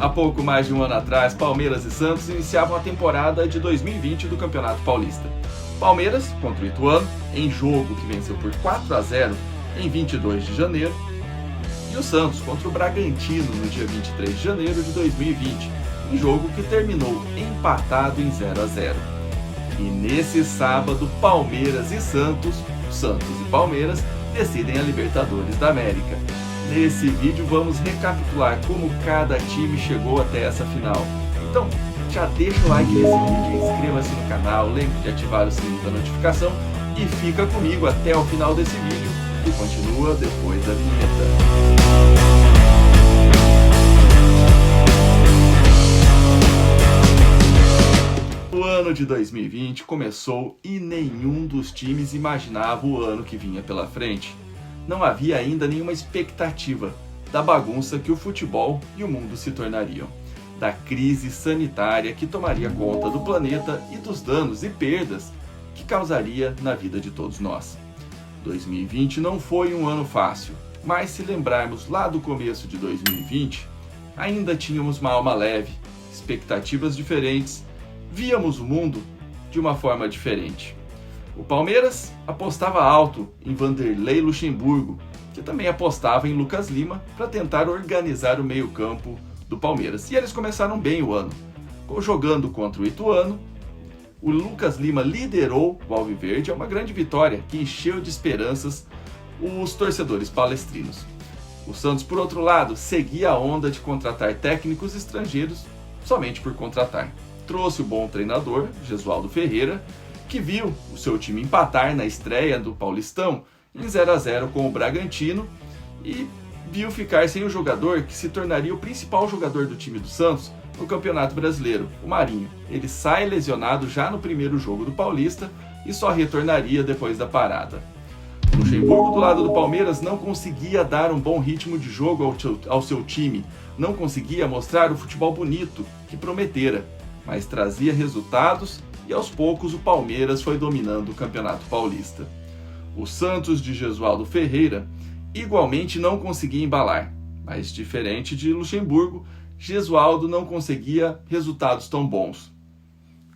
Há pouco mais de um ano atrás, Palmeiras e Santos iniciavam a temporada de 2020 do Campeonato Paulista. Palmeiras contra o Ituano, em jogo que venceu por 4-0 em 22 de janeiro, e o Santos contra o Bragantino no dia 23 de janeiro de 2020, em jogo que terminou empatado em 0-0. E nesse sábado, Palmeiras e Santos e Palmeiras decidem a Libertadores da América. Nesse vídeo vamos recapitular como cada time chegou até essa final. Então, já deixa o like nesse vídeo, inscreva-se no canal, lembre de ativar o sininho da notificação e fica comigo até o final desse vídeo, que continua depois da vinheta. O ano de 2020 começou e nenhum dos times imaginava o ano que vinha pela frente. Não havia ainda nenhuma expectativa da bagunça que o futebol e o mundo se tornariam, da crise sanitária que tomaria conta do planeta e dos danos e perdas que causaria na vida de todos nós. 2020 não foi um ano fácil, mas se lembrarmos lá do começo de 2020, ainda tínhamos uma alma leve, expectativas diferentes, víamos o mundo de uma forma diferente. O Palmeiras apostava alto em Vanderlei Luxemburgo, que também apostava em Lucas Lima para tentar organizar o meio-campo do Palmeiras. E eles começaram bem o ano. Jogando contra o Ituano, o Lucas Lima liderou o Alviverde a uma grande vitória que encheu de esperanças os torcedores palestrinos. O Santos, por outro lado, seguia a onda de contratar técnicos estrangeiros somente por contratar. Trouxe o bom treinador, Jesualdo Ferreira, que viu o seu time empatar na estreia do Paulistão em 0-0 com o Bragantino e viu ficar sem o jogador que se tornaria o principal jogador do time do Santos no Campeonato Brasileiro, o Marinho. Ele sai lesionado já no primeiro jogo do Paulista e só retornaria depois da parada. O Luxemburgo, do lado do Palmeiras, não conseguia dar um bom ritmo de jogo ao seu time, não conseguia mostrar o futebol bonito que prometera, mas trazia resultados e aos poucos o Palmeiras foi dominando o Campeonato Paulista. O Santos de Jesualdo Ferreira igualmente não conseguia embalar, mas diferente de Luxemburgo, Jesualdo não conseguia resultados tão bons.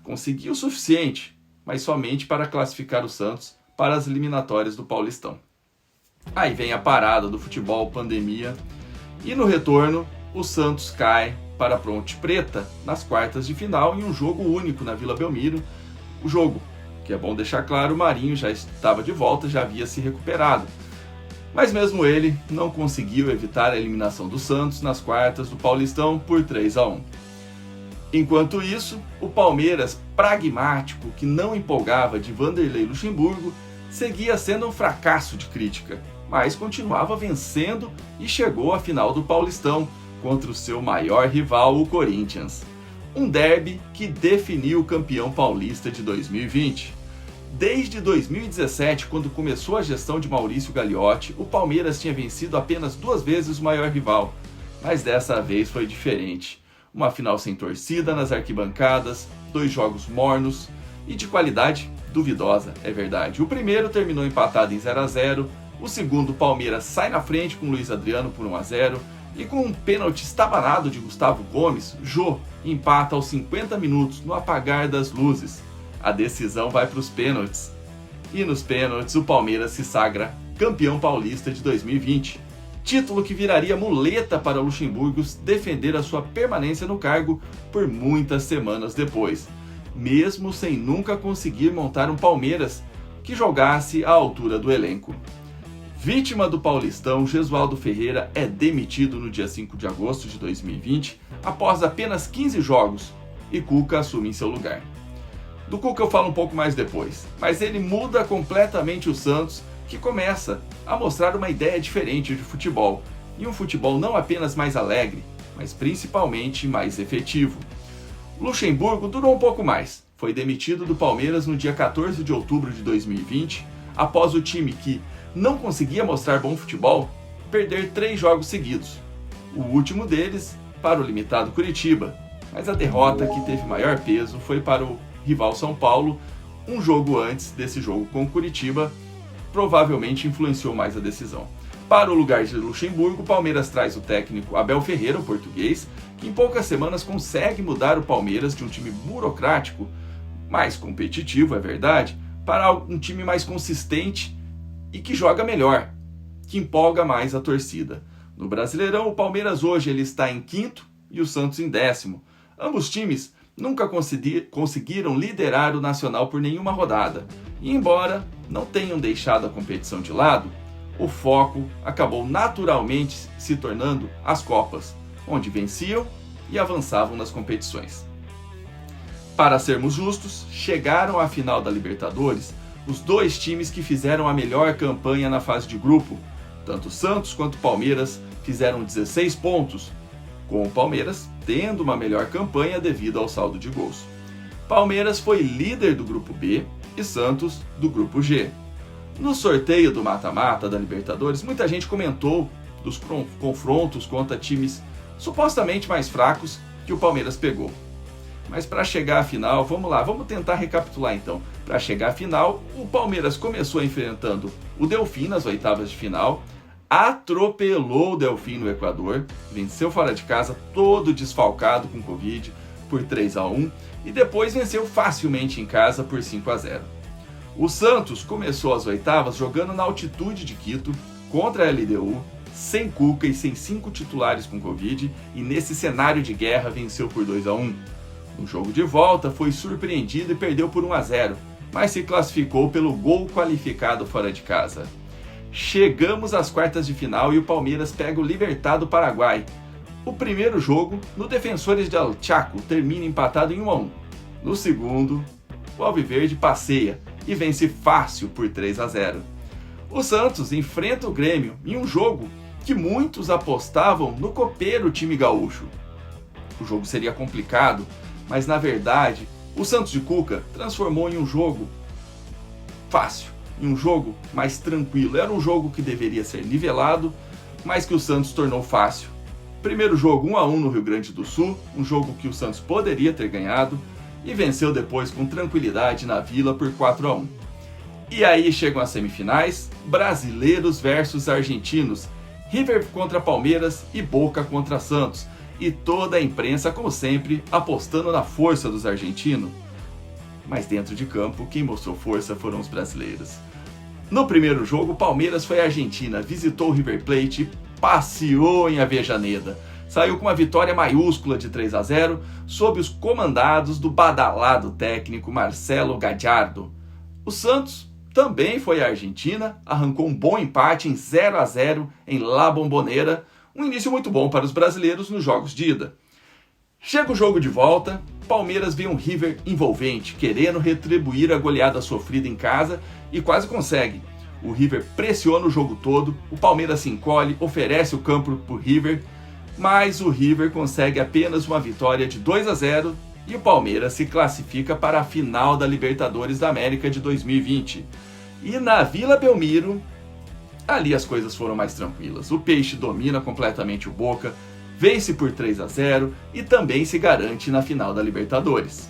Conseguia o suficiente, mas somente para classificar o Santos para as eliminatórias do Paulistão. Aí vem a parada do futebol, pandemia, e no retorno o Santos cai para a Ponte Preta nas quartas de final em um jogo único na Vila Belmiro. O jogo, que é bom deixar claro, o Marinho já estava de volta, já havia se recuperado. Mas mesmo ele não conseguiu evitar a eliminação do Santos nas quartas do Paulistão por 3-1. Enquanto isso, o Palmeiras, pragmático, que não empolgava de Vanderlei Luxemburgo, seguia sendo um fracasso de crítica, mas continuava vencendo e chegou à final do Paulistão contra o seu maior rival, o Corinthians. Um derby que definiu o campeão paulista de 2020. Desde 2017, quando começou a gestão de Maurício Gagliotti, o Palmeiras tinha vencido apenas 2 vezes o maior rival, mas dessa vez foi diferente. Uma final sem torcida nas arquibancadas, 2 jogos mornos e de qualidade duvidosa, é verdade. O primeiro terminou empatado em 0-0, o segundo, o Palmeiras sai na frente com Luiz Adriano por 1-0, e com um pênalti estabanado de Gustavo Gomes, Jô empata aos 50 minutos no apagar das luzes. A decisão vai para os pênaltis. E nos pênaltis o Palmeiras se sagra campeão paulista de 2020. Título que viraria muleta para Luxemburgo defender a sua permanência no cargo por muitas semanas depois, mesmo sem nunca conseguir montar um Palmeiras que jogasse à altura do elenco. Vítima do Paulistão, Jesualdo Ferreira é demitido no dia 5 de agosto de 2020, após apenas 15 jogos, e Cuca assume em seu lugar. Do Cuca eu falo um pouco mais depois, mas ele muda completamente o Santos, que começa a mostrar uma ideia diferente de futebol, e um futebol não apenas mais alegre, mas principalmente mais efetivo. Luxemburgo durou um pouco mais, foi demitido do Palmeiras no dia 14 de outubro de 2020, após o time que não conseguia mostrar bom futebol perder 3 jogos seguidos. O último deles para o limitado Curitiba, mas a derrota que teve maior peso foi para o rival São Paulo, um jogo antes desse jogo com o Curitiba, provavelmente influenciou mais a decisão. Para o lugar de Luxemburgo, o Palmeiras traz o técnico Abel Ferreira, o português, que em poucas semanas consegue mudar o Palmeiras de um time burocrático, mais competitivo, é verdade, para um time mais consistente e que joga melhor, que empolga mais a torcida. No Brasileirão, o Palmeiras hoje ele está em quinto e o Santos em 10º. Ambos times nunca conseguiram liderar o Nacional por nenhuma rodada, e embora não tenham deixado a competição de lado, o foco acabou naturalmente se tornando as Copas, onde venciam e avançavam nas competições. Para sermos justos, chegaram à final da Libertadores os dois times que fizeram a melhor campanha na fase de grupo. Tanto Santos quanto Palmeiras fizeram 16 pontos, com o Palmeiras tendo uma melhor campanha devido ao saldo de gols. Palmeiras foi líder do grupo B e Santos do grupo G. No sorteio do mata-mata da Libertadores, muita gente comentou dos confrontos contra times supostamente mais fracos que o Palmeiras pegou. Mas para chegar à final, vamos tentar recapitular então. Para chegar à final, o Palmeiras começou enfrentando o Delfim nas oitavas de final, atropelou o Delfim no Equador, venceu fora de casa, todo desfalcado com Covid, por 3-1, e depois venceu facilmente em casa por 5-0. O Santos começou as oitavas jogando na altitude de Quito contra a LDU, sem Cuca e sem 5 titulares com Covid, e nesse cenário de guerra venceu por 2-1. No jogo de volta foi surpreendido e perdeu por 1-0, mas se classificou pelo gol qualificado fora de casa. Chegamos às quartas de final e o Palmeiras pega o Libertad do Paraguai. O primeiro jogo, no Defensores del Chaco, termina empatado em 1-1. No segundo, o Alviverde passeia e vence fácil por 3-0. O Santos enfrenta o Grêmio em um jogo que muitos apostavam no copeiro time gaúcho. O jogo seria complicado, mas na verdade o Santos de Cuca transformou em um jogo fácil, em um jogo mais tranquilo. Era um jogo que deveria ser nivelado, mas que o Santos tornou fácil. Primeiro jogo 1-1 no Rio Grande do Sul, um jogo que o Santos poderia ter ganhado, e venceu depois com tranquilidade na Vila por 4-1. E aí chegam as semifinais, brasileiros versus argentinos, River contra Palmeiras e Boca contra Santos, e toda a imprensa, como sempre, apostando na força dos argentinos. Mas dentro de campo, quem mostrou força foram os brasileiros. No primeiro jogo, o Palmeiras foi à Argentina, visitou o River Plate e passeou em Avejaneda. Saiu com uma vitória maiúscula de 3-0, sob os comandados do badalado técnico Marcelo Gallardo. O Santos também foi à Argentina, arrancou um bom empate em 0-0 em La Bombonera, um início muito bom para os brasileiros nos jogos de ida. Chega o jogo de volta, Palmeiras vê um River envolvente, querendo retribuir a goleada sofrida em casa e quase consegue. O River pressiona o jogo todo, o Palmeiras se encolhe, oferece o campo para o River, mas o River consegue apenas uma vitória de 2-0 e o Palmeiras se classifica para a final da Libertadores da América de 2020. E na Vila Belmiro, ali as coisas foram mais tranquilas. O Peixe domina completamente o Boca, vence por 3-0 e também se garante na final da Libertadores.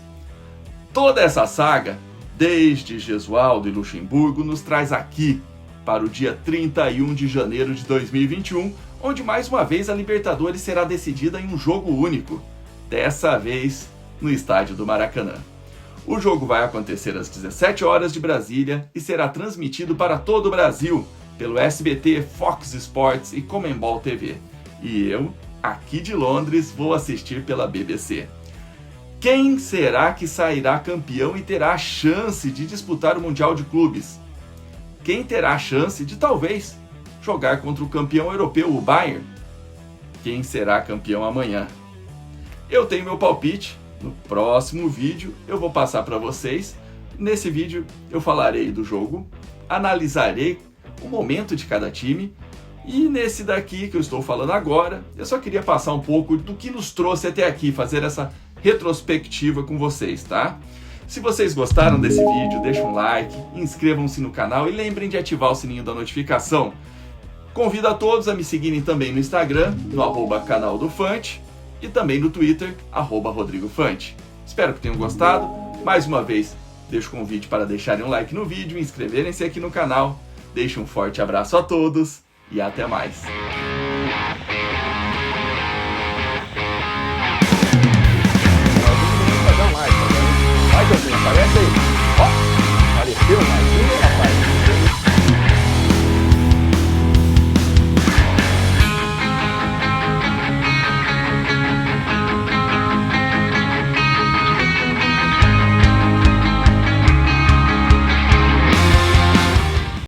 Toda essa saga, desde Gesualdo e Luxemburgo, nos traz aqui para o dia 31 de janeiro de 2021, onde mais uma vez a Libertadores será decidida em um jogo único, dessa vez no estádio do Maracanã. O jogo vai acontecer às 17 horas de Brasília e será transmitido para todo o Brasil pelo SBT, Fox Sports e Comembol TV. E eu, aqui de Londres, vou assistir pela BBC. Quem será que sairá campeão e terá a chance de disputar o Mundial de Clubes? Quem terá a chance de talvez jogar contra o campeão europeu, o Bayern? Quem será campeão amanhã? Eu tenho meu palpite. No próximo vídeo eu vou passar para vocês. Nesse vídeo eu falarei do jogo, analisarei o momento de cada time, e nesse daqui que eu estou falando agora, eu só queria passar um pouco do que nos trouxe até aqui, fazer essa retrospectiva com vocês, tá? Se vocês gostaram desse vídeo, deixem um like, inscrevam-se no canal e lembrem de ativar o sininho da notificação. Convido a todos a me seguirem também no Instagram, no @canal do Fante, e também no Twitter, @RodrigoFante. Espero que tenham gostado. Mais uma vez, deixo o convite para deixarem um like no vídeo, inscreverem-se aqui no canal. Deixo um forte abraço a todos e até mais.